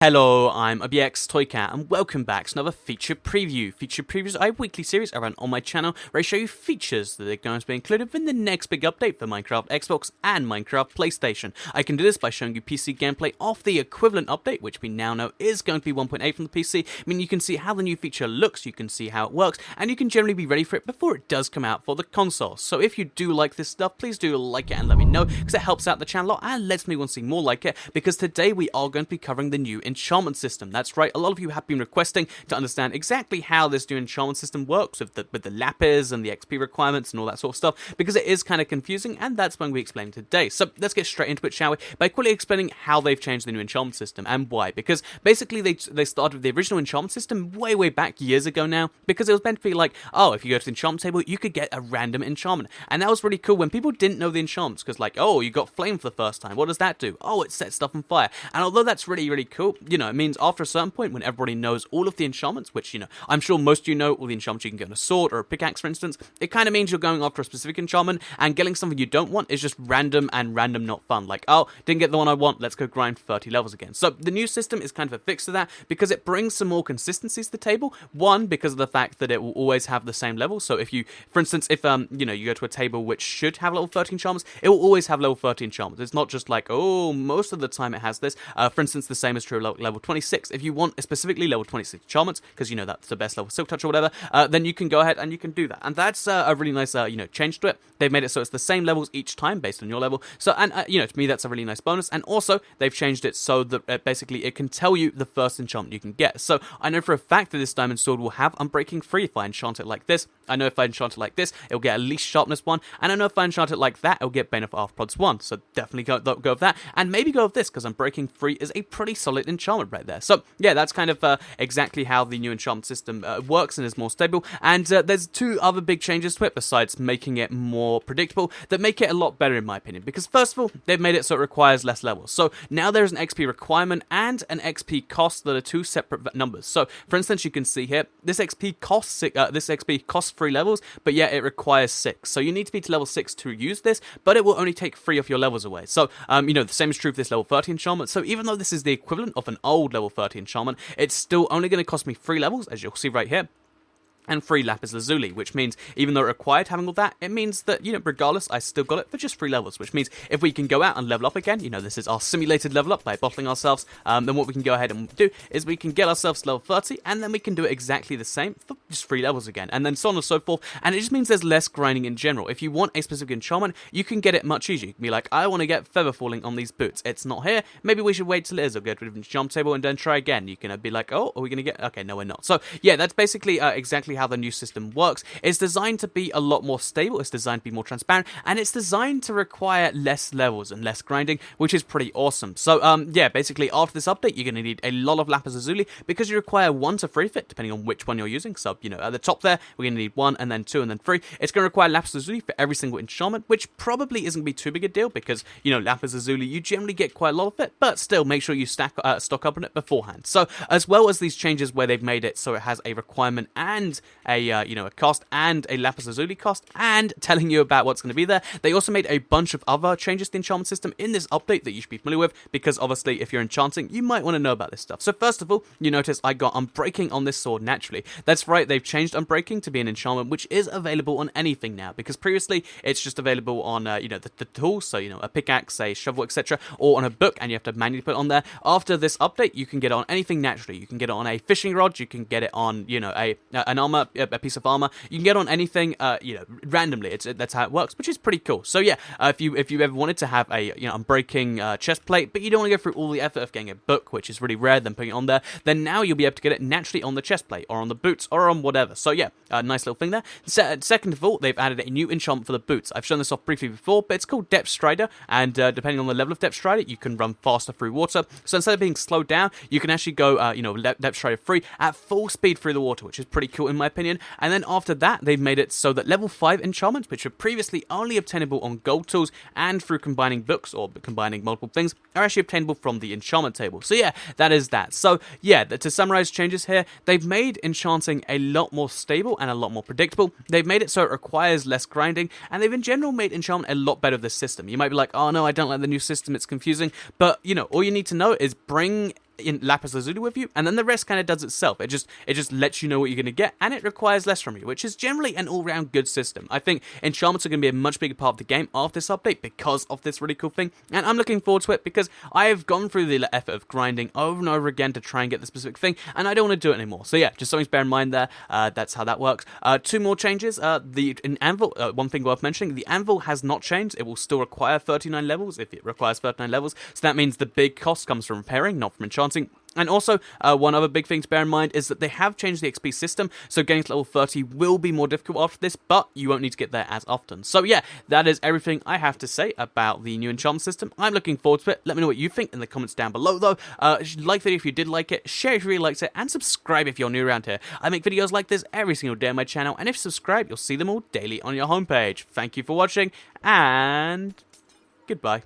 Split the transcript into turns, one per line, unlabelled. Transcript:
Hello, I'm ABX Toycat, and welcome back to another feature preview. Feature previews are a weekly series I run on my channel where I show you features that are going to be included in the next big update for Minecraft Xbox and Minecraft PlayStation. I can do this by showing you PC gameplay of the equivalent update, which we now know is going to be 1.8 from the PC. I mean, you can see how the new feature looks, you can see how it works, and you can generally be ready for it before it does come out for the console. So if you do like this stuff, please do like it and let me know, because it helps out the channel a lot and lets me want to see more like it, because today we are going to be covering the new enchantment system. That's right, a lot of you have been requesting to understand exactly how this new enchantment system works with the lapiz and the XP requirements and all that sort of stuff, because it is kind of confusing, and that's when we explain today. So let's get straight into it, shall we, by quickly explaining how they've changed the new enchantment system and why. Because basically they started with the original enchantment system way back years ago now, because it was meant to be like, oh, if you go to the enchantment table you could get a random enchantment, and that was really cool when people didn't know the enchantments, because like, oh, you got flame for the first time, what does that do? Oh, it sets stuff on fire. And although that's really cool, you know, it means after a certain point, when everybody knows all of the enchantments, which, you know, I'm sure most of you know all the enchantments you can get on a sword or a pickaxe, for instance, it kind of means you're going after a specific enchantment, and getting something you don't want is just random, and random not fun. Like, oh, didn't get the one I want, let's go grind 30 levels again. So the new system is kind of a fix to that, because it brings some more consistency to the table. One, because of the fact that it will always have the same level. So if you, for instance, if you know, you go to a table which should have level 30 enchantments, it will always have level 30 enchantments. It's not just like, oh, most of the time it has this. For instance, the same is true of level 26. If you want specifically level 26 enchantments, because you know that's the best level silk touch or whatever, then you can go ahead and you can do that. And that's a really nice you know, change to it. They've made it so it's the same levels each time based on your level. So, and you know, to me that's a really nice bonus. And also they've changed it so that basically it can tell you the first enchantment you can get. So I know for a fact that this diamond sword will have Unbreaking 3 if I enchant it like this. I know if I enchant it like this, it'll get at least sharpness 1, and I know if I enchant it like that, it'll get bane of arthropods 1. So definitely go with that, and maybe go with this, because Unbreaking 3 is a pretty solid enchantment right there. So yeah, that's kind of exactly how the new enchantment system works and is more stable. And there's two other big changes to it besides making it more predictable that make it a lot better in my opinion, because first of all, they've made it so it requires less levels. So now there's an XP requirement and an XP cost that are two separate numbers. So for instance, you can see here, this XP costs 3 levels, but yet it requires 6. So you need to be to level 6 to use this, but it will only take 3 of your levels away. So you know, the same is true for this level 30 enchantment. So even though this is the equivalent of an old level 30 enchantment, it's still only going to cost me 3 levels, as you'll see right here, and 3 lapiz lazuli, which means even though it required having all that, it means that, you know, regardless, I still got it for just 3 levels, which means if we can go out and level up again, you know, this is our simulated level up by bottling ourselves, then what we can go ahead and do is we can get ourselves to level 30, and then we can do it exactly the same for just 3 levels again, and then so on and so forth, and it just means there's less grinding in general. If you want a specific enchantment, you can get it much easier. You can be like, I want to get feather falling on these boots. It's not here. Maybe we should wait till it is, or go to a different enchantment table and then try again. You can be like, oh, are we going to get... Okay, no, we're not. So, yeah, that's basically exactly how the new system works. It's designed to be a lot more stable, it's designed to be more transparent, and it's designed to require less levels and less grinding, which is pretty awesome. So yeah, basically after this update you're going to need a lot of lapiz lazuli, because you require 1 to 3 of it depending on which one you're using. So, you know, at the top there we're going to need 1, and then 2, and then 3. It's going to require lapiz lazuli for every single enchantment, which probably isn't going to be too big a deal, because, you know, lapiz lazuli, you generally get quite a lot of it, but still make sure you stock up on it beforehand. So as well as these changes where they've made it so it has a requirement and a you know, a cost and a lapiz lazuli cost, and telling you about what's going to be there, they also made a bunch of other changes to the enchantment system in this update that you should be familiar with, because obviously if you're enchanting you might want to know about this stuff. So first of all, you notice I got Unbreaking on this sword naturally. That's right, they've changed Unbreaking to be an enchantment which is available on anything now, because previously it's just available on you know, the tools, so you know, a pickaxe, a shovel, etc., or on a book, and you have to manually put it on there. After this update you can get it on anything naturally. You can get it on a fishing rod, you can get it on, you know, an armor, a piece of armor, you can get on anything you know, randomly. That's how it works, which is pretty cool. So yeah, if you ever wanted to have a, you know, Unbreaking chest plate, but you don't want to go through all the effort of getting a book, which is really rare, then putting it on there, then now you'll be able to get it naturally on the chest plate or on the boots or on whatever. So yeah, nice little thing there. Second of all, they've added a new enchantment for the boots. I've shown this off briefly before, but it's called Depth Strider, and depending on the level of Depth Strider, you can run faster through water. So instead of being slowed down, you can actually go you know, Depth Strider 3 at full speed through the water, which is pretty cool in my opinion. And then after that, they've made it so that level 5 enchantments, which were previously only obtainable on gold tools and through combining books or combining multiple things, are actually obtainable from the enchantment table. So yeah, that is that. So yeah, to summarize changes here, they've made enchanting a lot more stable and a lot more predictable. They've made it so it requires less grinding, and they've in general made enchantment a lot better with this system. You might be like, oh no, I don't like the new system, it's confusing, but you know, all you need to know is bring in lapiz lazuli with you, and then the rest kind of does itself. It just lets you know what you're going to get, and it requires less from you, which is generally an all-round good system. I think enchantments are going to be a much bigger part of the game after this update because of this really cool thing, and I'm looking forward to it because I have gone through the effort of grinding over and over again to try and get the specific thing, and I don't want to do it anymore. So yeah, just something to bear in mind there. That's how that works. Two more changes. In anvil, one thing worth mentioning, the anvil has not changed. It will still require 39 levels if it requires 39 levels, so that means the big cost comes from repairing, not from enchanting. And also, one other big thing to bear in mind is that they have changed the XP system, so getting to level 30 will be more difficult after this, but you won't need to get there as often. So yeah, that is everything I have to say about the new enchantment system. I'm looking forward to it. Let me know what you think in the comments down below, though. Like the video if you did like it, share if you really liked it, and subscribe if you're new around here. I make videos like this every single day on my channel, and if you subscribe, you'll see them all daily on your homepage. Thank you for watching, and goodbye.